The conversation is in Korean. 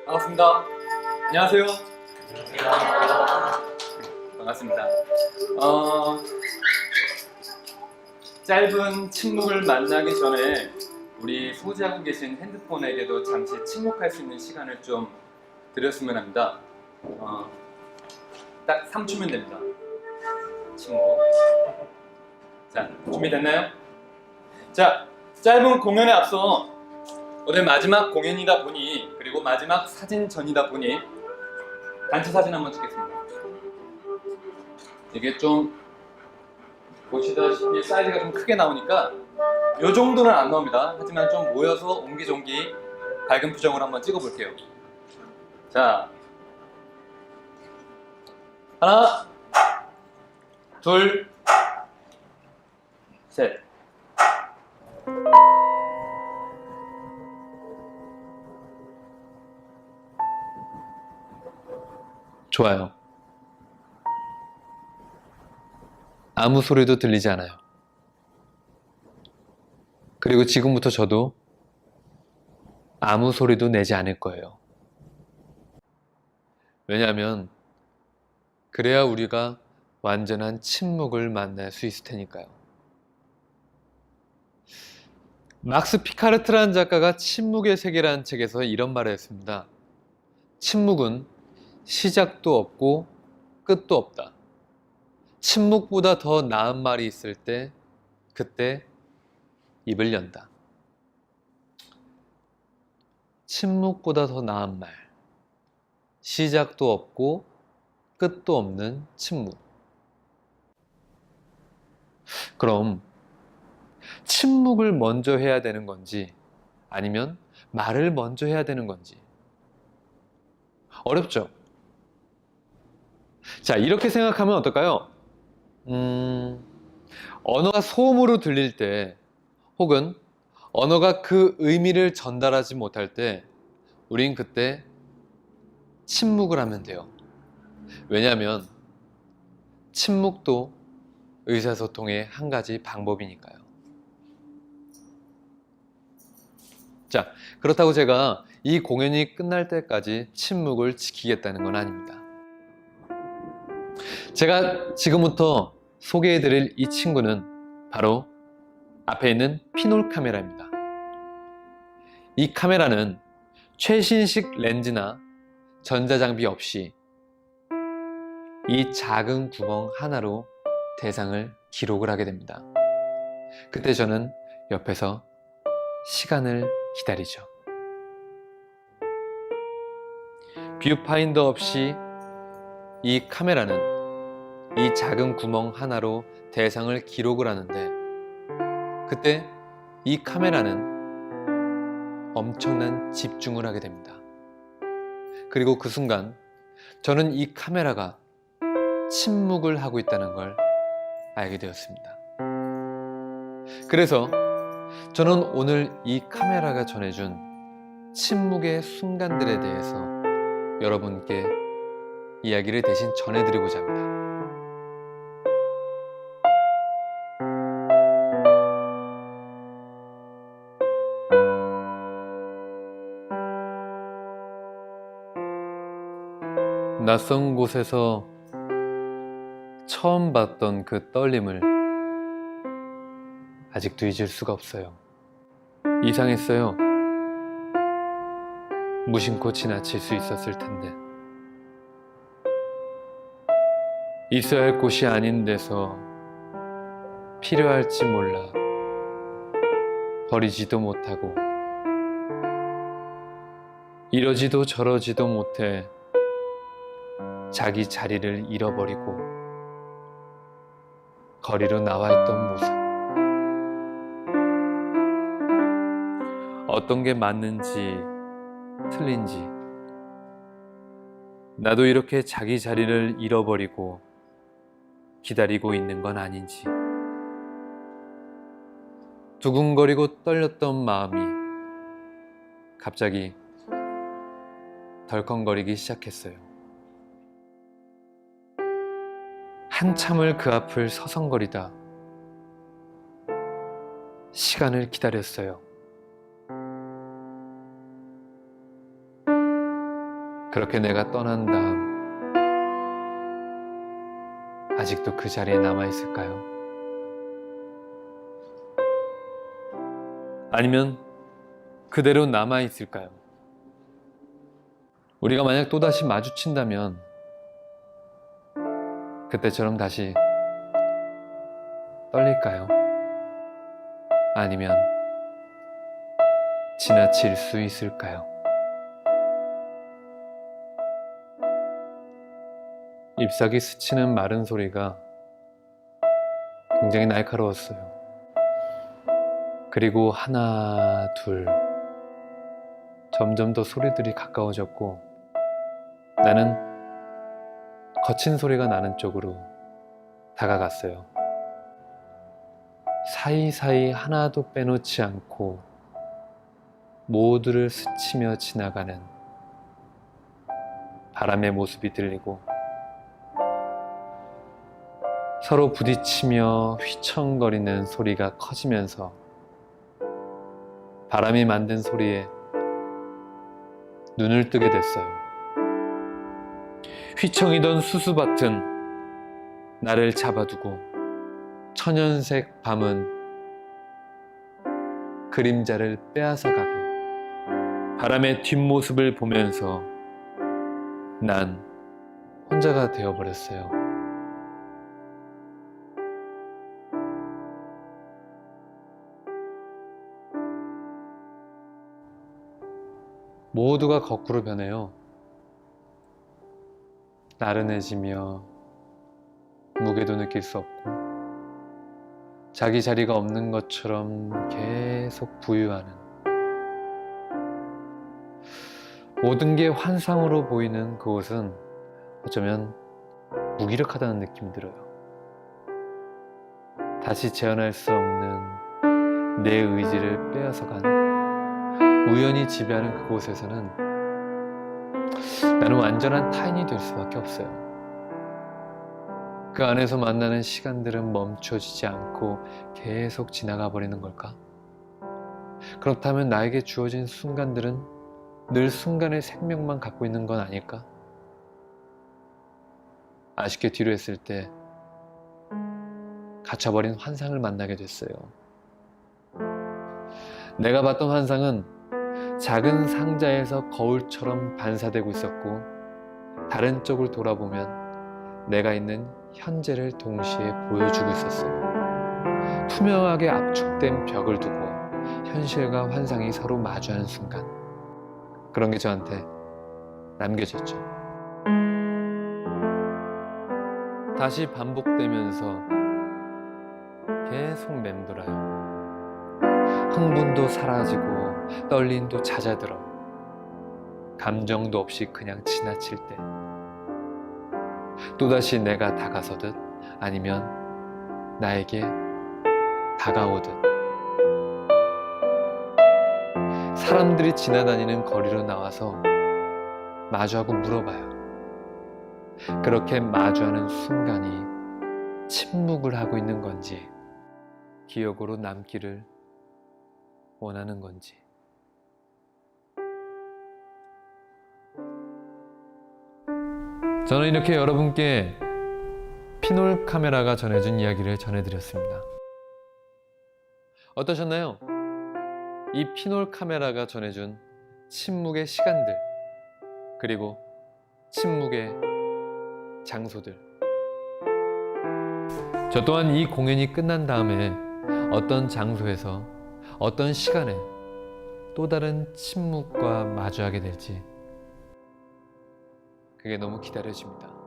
반갑습니다. 안녕하세요. 반갑습니다. 짧은 침묵을 만나기 전에 우리 소지하고 계신 핸드폰에게도 잠시 침묵할 수 있는 시간을 좀 드렸으면 합니다. 딱 3초면 됩니다. 침묵. 자, 준비됐나요? 자, 짧은 공연에 앞서 오늘 마지막 공연이다 보니, 그리고 마지막 사진전이다 보니 단체 사진 한번 찍겠습니다. 이게 좀 보시다시피 사이즈가 좀 크게 나오니까 이 정도는 안 나옵니다. 하지만 좀 모여서 옹기종기 밝은 표정으로 한번 찍어볼게요. 자, 하나, 둘, 셋. 좋아요. 아무 소리도 들리지 않아요. 그리고 지금부터 저도 아무 소리도 내지 않을 거예요. 왜냐하면 그래야 우리가 완전한 침묵을 만날 수 있을 테니까요. 막스 피카르트라는 작가가 침묵의 세계라는 책에서 이런 말을 했습니다. 침묵은 시작도 없고 끝도 없다. 침묵보다 더 나은 말이 있을 때 그때 입을 연다. 침묵보다 더 나은 말. 시작도 없고 끝도 없는 침묵. 그럼 침묵을 먼저 해야 되는 건지 아니면 말을 먼저 해야 되는 건지 어렵죠? 자, 이렇게 생각하면 어떨까요? 언어가 소음으로 들릴 때 혹은 언어가 그 의미를 전달하지 못할 때 우린 그때 침묵을 하면 돼요. 왜냐하면 침묵도 의사소통의 한 가지 방법이니까요. 자, 그렇다고 제가 이 공연이 끝날 때까지 침묵을 지키겠다는 건 아닙니다. 제가 지금부터 소개해드릴 이 친구는 바로 앞에 있는 피놀 카메라입니다. 이 카메라는 최신식 렌즈나 전자장비 없이 이 작은 구멍 하나로 대상을 기록을 하게 됩니다. 그때 저는 옆에서 시간을 기다리죠. 뷰파인더 없이 이 카메라는 이 작은 구멍 하나로 대상을 기록을 하는데 그때 이 카메라는 엄청난 집중을 하게 됩니다. 그리고 그 순간 저는 이 카메라가 침묵을 하고 있다는 걸 알게 되었습니다. 그래서 저는 오늘 이 카메라가 전해준 침묵의 순간들에 대해서 여러분께 이야기를 대신 전해드리고자 합니다. 낯선 곳에서 처음 봤던 그 떨림을 아직도 잊을 수가 없어요. 이상했어요. 무심코 지나칠 수 있었을 텐데. 있어야 할 곳이 아닌 데서 필요할지 몰라 버리지도 못하고 이러지도 저러지도 못해 자기 자리를 잃어버리고 거리로 나와 있던 모습. 어떤 게 맞는지 틀린지 나도 이렇게 자기 자리를 잃어버리고 기다리고 있는 건 아닌지 두근거리고 떨렸던 마음이 갑자기 덜컹거리기 시작했어요. 한참을 그 앞을 서성거리다 시간을 기다렸어요. 그렇게 내가 떠난 다음 아직도 그 자리에 남아있을까요? 아니면 그대로 남아있을까요? 우리가 만약 또다시 마주친다면 그때처럼 다시 떨릴까요? 아니면 지나칠 수 있을까요? 잎사귀 스치는 마른 소리가 굉장히 날카로웠어요. 그리고 하나, 둘, 점점 더 소리들이 가까워졌고 나는 거친 소리가 나는 쪽으로 다가갔어요. 사이사이 하나도 빼놓지 않고 모두를 스치며 지나가는 바람의 모습이 들리고 서로 부딪히며 휘청거리는 소리가 커지면서 바람이 만든 소리에 눈을 뜨게 됐어요. 휘청이던 수수밭은 나를 잡아두고 천연색 밤은 그림자를 빼앗아가고 바람의 뒷모습을 보면서 난 혼자가 되어버렸어요. 모두가 거꾸로 변해요. 나른해지며 무게도 느낄 수 없고 자기 자리가 없는 것처럼 계속 부유하는 모든 게 환상으로 보이는 그곳은 어쩌면 무기력하다는 느낌이 들어요. 다시 재현할 수 없는 내 의지를 빼앗아간 우연히 지배하는 그곳에서는 나는 완전한 타인이 될 수밖에 없어요. 그 안에서 만나는 시간들은 멈춰지지 않고 계속 지나가 버리는 걸까? 그렇다면 나에게 주어진 순간들은 늘 순간의 생명만 갖고 있는 건 아닐까? 아쉽게 뒤로 했을 때 갇혀버린 환상을 만나게 됐어요. 내가 봤던 환상은 작은 상자에서 거울처럼 반사되고 있었고 다른 쪽을 돌아보면 내가 있는 현재를 동시에 보여주고 있었어요. 투명하게 압축된 벽을 두고 현실과 환상이 서로 마주하는 순간 그런 게 저한테 남겨졌죠. 다시 반복되면서 계속 맴돌아요. 흥분도 사라지고 떨림도 잦아들어 감정도 없이 그냥 지나칠 때 또다시 내가 다가서듯 아니면 나에게 다가오듯 사람들이 지나다니는 거리로 나와서 마주하고 물어봐요. 그렇게 마주하는 순간이 침묵을 하고 있는 건지 기억으로 남기를 원하는 건지. 저는 이렇게 여러분께 피놀 카메라가 전해준 이야기를 전해드렸습니다. 어떠셨나요? 이 피놀 카메라가 전해준 침묵의 시간들 그리고 침묵의 장소들. 저 또한 이 공연이 끝난 다음에 어떤 장소에서 어떤 시간에 또 다른 침묵과 마주하게 될지 그게 너무 기다려집니다.